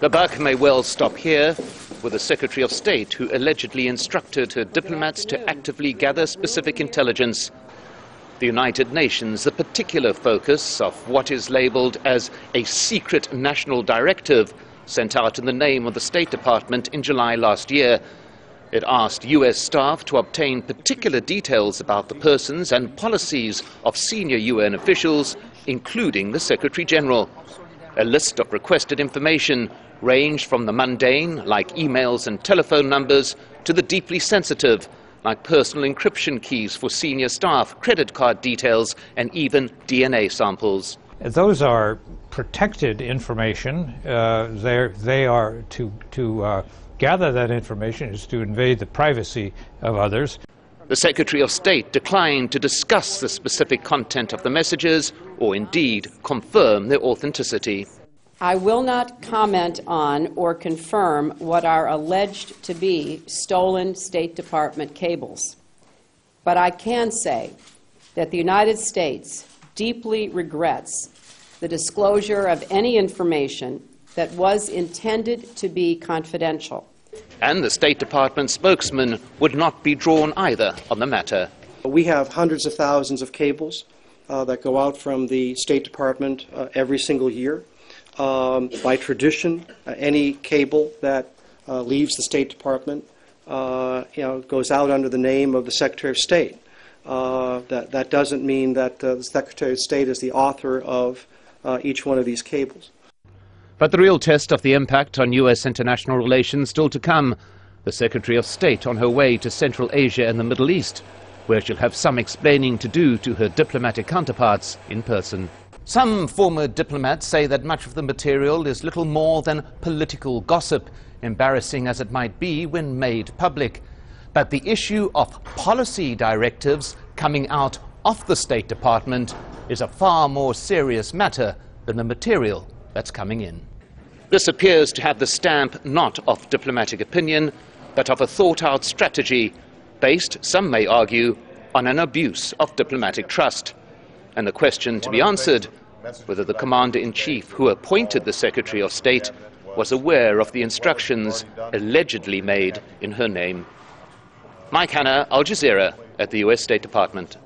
The buck may well stop here with the Secretary of State, who allegedly instructed her diplomats to actively gather specific intelligence. The United Nations, the particular focus of what is labelled as a secret national directive sent out in the name of the State Department in July last year. It asked US staff to obtain particular details about the persons and policies of senior UN officials, including the Secretary General. A list of requested information ranged from the mundane, like emails and telephone numbers, to the deeply sensitive, like personal encryption keys for senior staff, credit card details, and even DNA samples. Those are protected information. They are to gather that information is to invade the privacy of others. The Secretary of State declined to discuss the specific content of the messages or indeed confirm their authenticity. I will not comment on or confirm what are alleged to be stolen State Department cables. But I can say that the United States deeply regrets the disclosure of any information that was intended to be confidential. And the State Department spokesman would not be drawn either on the matter. We have hundreds of thousands of cables that go out from the State Department every single year. By tradition, any cable that leaves the State Department goes out under the name of the Secretary of State. That doesn't mean that the Secretary of State is the author of each one of these cables. But the real test of the impact on US international relations still to come. The Secretary of State on her way to Central Asia and the Middle East, where she'll have some explaining to do to her diplomatic counterparts in person. Some former diplomats say that much of the material is little more than political gossip, embarrassing as it might be when made public. But the issue of policy directives coming out of the State Department is a far more serious matter than the material that's coming in. This appears to have the stamp not of diplomatic opinion, but of a thought-out strategy, based, some may argue, on an abuse of diplomatic trust. And the question to be answered, whether the Commander-in-Chief who appointed the Secretary of State was aware of the instructions allegedly made in her name. Mike Hanna, Al Jazeera, at the US State Department.